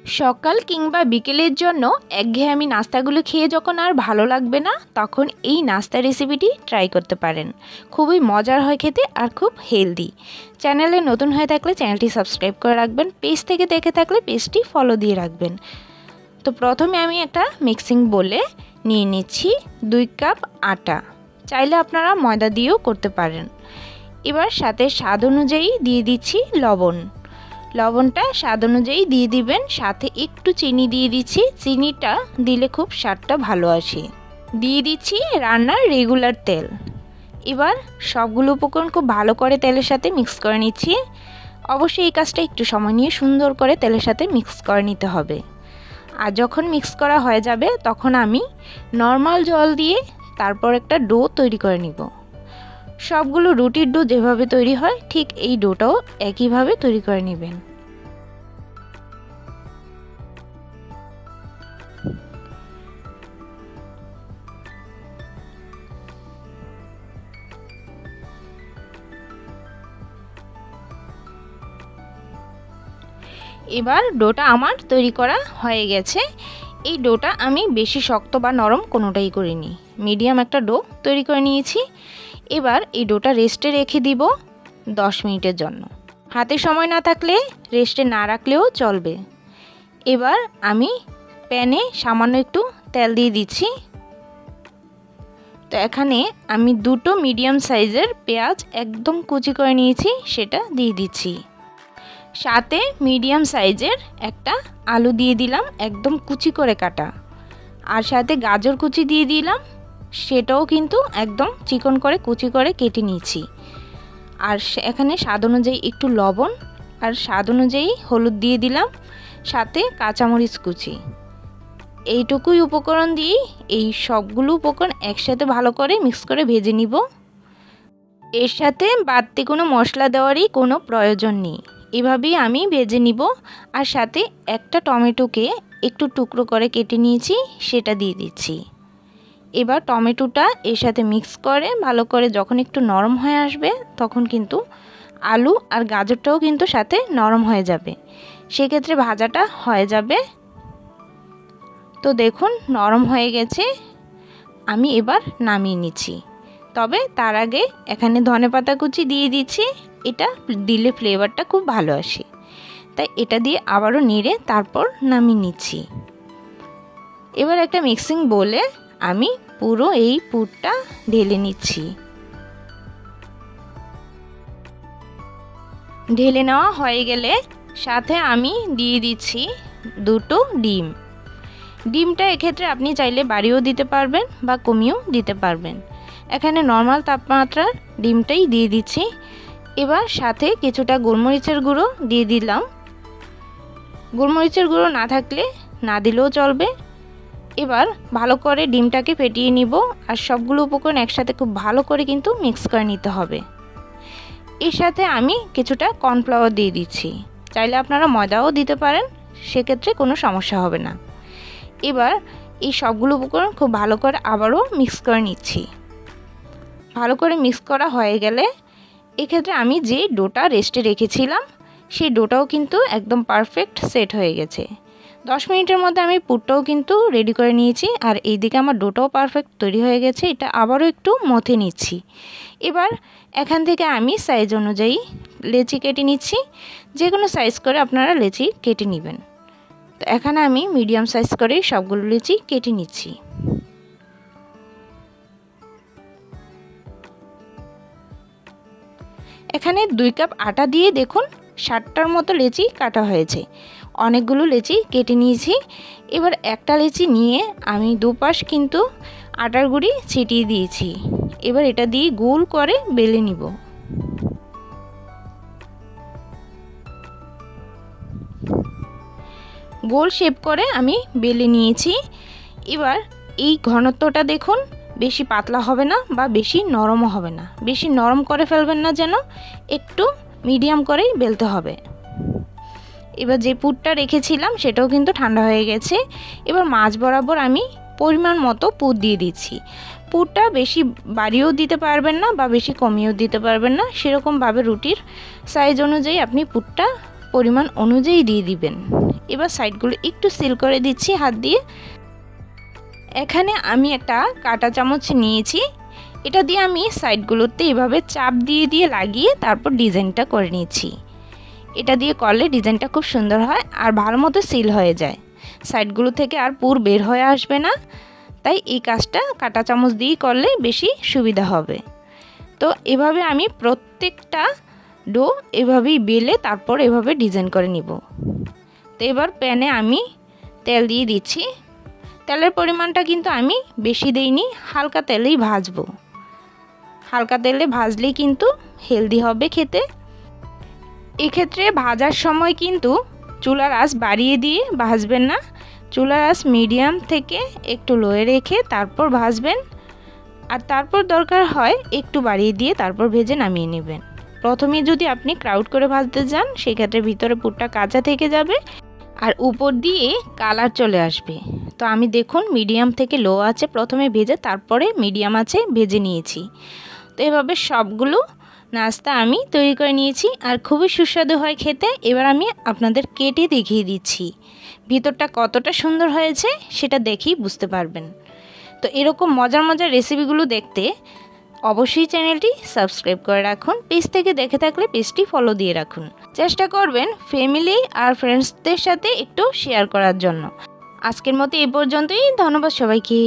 সকাল কিংবা বিকেলের জন্য একঘেয়েমি নাস্তাগুলো খেয়ে যখন আর ভালো লাগবে না, তখন এই নাস্তা রেসিপিটি ট্রাই করতে পারেন। খুবই মজার হয় খেতে আর খুব হেলদি। চ্যানেলে নতুন হয়ে থাকলে চ্যানেলটি সাবস্ক্রাইব করে রাখবেন, পেজ থেকে দেখে থাকলে পেজটি ফলো দিয়ে রাখবেন। তো প্রথমে আমি একটা মিক্সিং বোলে নিয়ে নিচ্ছি 2 কাপ আটা। চাইলে আপনারা ময়দা দিয়েও করতে পারেন। এবার সাথে স্বাদ অনুযায়ী দিয়ে দিচ্ছি লবণ। লবণটা স্বাদ অনুযায়ী দিয়ে দিবেন, সাথে একটু চিনি দিয়ে দিচ্ছি। চিনিটা দিলে খুব স্বাদটা ভালো আসে। দিয়ে দিচ্ছি রান্নার রেগুলার তেল। এবার সবগুলো উপকরণ খুব ভালো করে তেলের সাথে মিক্স করে নিচ্ছি। অবশ্যই এই কাজটা একটু সময় নিয়ে সুন্দর করে তেলের সাথে মিক্স করে নিতে হবে। আর যখন মিক্স করা হয়ে যাবে তখন আমি নর্মাল জল দিয়ে তারপর একটা ডো তৈরি করে নিব। সবগুলো রুটির ডো যেভাবে তৈরি হয় ঠিক এই ডোটাও একইভাবে তৈরি করে নেবেন। এবার ডোটা আমার তৈরি করা হয়ে গেছে। এই ডোটা আমি বেশি শক্ত বা নরম কোনোটাই করিনি, মিডিয়াম একটা ডো তৈরি করে নিয়েছি। এবার এই ডোটা রেস্টে রেখে দিব 10 মিনিটের জন্য। হাতে সময় না থাকলে রেস্টে না রাখলেও চলবে। এবার আমি প্যানে সামান্য একটু তেল দিয়ে দিচ্ছি। তো এখানে আমি 2টো মিডিয়াম সাইজের পেঁয়াজ একদম কুচি করে নিয়েছি, সেটা দিয়ে দিচ্ছি। সাথে মিডিয়াম সাইজের একটা আলু দিয়ে দিলাম, একদম কুচি করে কাটা। আর সাথে গাজর কুচি দিয়ে দিলাম, সেটাও কিন্তু একদম চিকন করে কুচি করে কেটে নিয়েছি। আর এখানে স্বাদ অনুযায়ী একটু লবণ আর স্বাদ অনুযায়ী হলুদ দিয়ে দিলাম, সাথে কাঁচামরিচ কুচি। এইটুকুই উপকরণ দিয়ে এই সবগুলো উপকরণ একসাথে ভালো করে মিক্স করে ভেজে নিব। এর সাথে বাড়তি কোনো মশলা দেওয়ারই কোনো প্রয়োজন নেই, এভাবেই আমি ভেজে নিব। আর সাথে একটা টমেটোকে একটু টুকরো করে কেটে নিয়েছি, সেটা দিয়ে দিচ্ছি। এবার টমেটোটা এর সাথে মিক্স করে ভালো করে যখন একটু নরম হয়ে আসবে তখন কিন্তু আলু আর গাজরটাও কিন্তু সাথে নরম হয়ে যাবে, সেক্ষেত্রে ভাজাটা হয়ে যাবে। তো দেখুন নরম হয়ে গেছে, আমি এবার নামিয়ে নিচ্ছি। তবে তার আগে এখানে ধনেপাতা কুচি দিয়ে দিচ্ছি, এটা দিলে ফ্লেভারটা খুব ভালো আসে। তাই এটা দিয়ে আবারও নেড়ে তারপর নামিয়ে নিচ্ছি। এবার একটা মিক্সিং বোলে আমি পুরো এই পুরটা ঢেলে নিচ্ছি। ঢেলে নেওয়া হয়ে গেলে সাথে আমি দিয়ে দিচ্ছি 2টো ডিম। ডিমটা এক্ষেত্রে আপনি চাইলে বাড়িয়েও দিতে পারবেন বা কমিয়েও দিতে পারবেন। এখানে নর্মাল তাপমাত্রার ডিমটাই দিয়ে দিচ্ছি। এবার সাথে কিছুটা গোলমরিচের গুঁড়ো দিয়ে দিলাম। গোলমরিচের গুঁড়ো না থাকলে না দিলেও চলবে। এবার ভালো করে ডিমটাকে ফেটিয়ে নিব, আর সবগুলো উপকরণ একসাথে খুব ভালো করে কিন্তু মিক্স করে নিতে হবে। এর সাথে আমি কিছুটা কর্নফ্লাওয়ার দিয়ে দিচ্ছি, চাইলে আপনারা ময়দাও দিতে পারেন, সেক্ষেত্রে কোনো সমস্যা হবে না। এবার এই সবগুলো উপকরণ খুব ভালো করে আবারও মিক্স করে নিচ্ছি। ভালো করে মিক্স করা হয়ে গেলে এক্ষেত্রে আমি যে ডোটা রেস্টে রেখেছিলাম সেই ডোটাও কিন্তু একদম পারফেক্ট সেট হয়ে গেছে। 10 মিনিটের মধ্যে আমি পুরটাও কিন্তু রেডি করে নিয়েছি, আর এইদিকে আমার ডোটাও পারফেক্ট তৈরি হয়ে গেছে। এটা আবারও একটু মথে নিচ্ছি। এবার এখান থেকে আমি সাইজ অনুযায়ী লেচি কেটে নিচ্ছি। যে কোনো সাইজ করে আপনারা লেচি কেটে নেবেন। তো এখানে আমি মিডিয়াম সাইজ করে সবগুলো লেচি কেটে নিচ্ছি। এখানে 2 কাপ আটা দিয়ে দেখুন 60টার মতো লেচি কাটা হয়েছে। অনেকগুলো লেচি কেটে নিয়েছি। এবার একটা লেচি নিয়ে আমি দুপাশ কিন্তু আটার গুঁড়ি ছিটিয়ে দিয়েছি। এবার এটা দিয়ে গোল করে বেলে নিব। গোল শেপ করে আমি বেলে নিয়েছি। এবার এই ঘনত্বটা দেখুন, বেশি পাতলা হবে না বা বেশি নরমও হবে না। বেশি নরম করে ফেলবেন না, যেন একটু মিডিয়াম করেই বেলতে হবে। এবার যে পুরটা রেখেছিলাম সেটাও কিন্তু ঠান্ডা হয়ে গেছে। এবার মাঝ বরাবর আমি পরিমাণ মতো পুর দিয়ে দিচ্ছি। পুরটা বেশি বাড়িয়েও দিতে পারবেন না বা বেশি কমিয়েও দিতে পারবেন না, সেরকমভাবে রুটির সাইজ অনুযায়ী আপনি পুরটা পরিমাণ অনুযায়ী দিয়ে দিবেন। এবার সাইডগুলো একটু সিল করে দিচ্ছি হাত দিয়ে। এখানে আমি একটা কাঁটা চামচ নিয়েছি, এটা দিয়ে আমি সাইডগুলোতে এভাবে চাপ দিয়ে দিয়ে লাগিয়ে তারপর ডিজাইনটা করে নিয়েছি। এটা দিয়ে করলে ডিজাইনটা খুব সুন্দর হয় আর ভালো মতো সিল হয়ে যায়, সাইডগুলো থেকে আর পুর বের হয়ে আসবে না। তাই এই কাজটা কাঁটা চামচ দিয়েই করলে বেশি সুবিধা হবে। তো এভাবে আমি প্রত্যেকটা ডো এভাবেই বেলে তারপর এভাবে ডিজাইন করে নিব। তো এবার প্যানে আমি তেল দিয়ে দিচ্ছি। তেলের পরিমাণটা কিন্তু আমি বেশি দেইনি, হালকা তেলেই ভাজবো। হালকা তেলে ভাজলেই কিন্তু হেলদি হবে খেতে। এক্ষেত্রে ভাজার সময় কিন্তু চুলার আঁচ বাড়িয়ে দিয়ে ভাজবেন না, চুলার আঁচ মিডিয়াম থেকে একটু লোয়ে রেখে তারপর ভাজবেন। আর তারপর দরকার হয় একটু বাড়িয়ে দিয়ে তারপর ভেজে নামিয়ে নেবেন। প্রথমে যদি আপনি ক্রাউড করে ভাজতে যান সেক্ষেত্রে ভিতরে পুরটা কাঁচা থেকে যাবে আর উপর দিয়ে কালার চলে আসবে। তো আমি দেখুন মিডিয়াম থেকে লো আছে প্রথমে ভেজে তারপরে মিডিয়াম আছে ভেজে নিয়েছি। তো এভাবে সবগুলো নাস্তা আমি তৈরি করে নিয়েছি আর খুবই সুস্বাদু হয় খেতে। এবার আমি আপনাদের কেটে দেখিয়ে দিচ্ছি ভিতরটা কতটা সুন্দর হয়েছে, সেটা দেখেই বুঝতে পারবেন। তো এরকম মজার মজার রেসিপিগুলো দেখতে অবশ্যই চ্যানেলটি সাবস্ক্রাইব করে রাখুন। পেজ থেকে দেখে থাকলে পেজটি ফলো দিয়ে রাখুন। চেষ্টা করবেন ফ্যামিলি আর ফ্রেন্ডসদের সাথে একটু শেয়ার করার জন্য। আজকের মতো এই পর্যন্তই, ধন্যবাদ সবাইকে।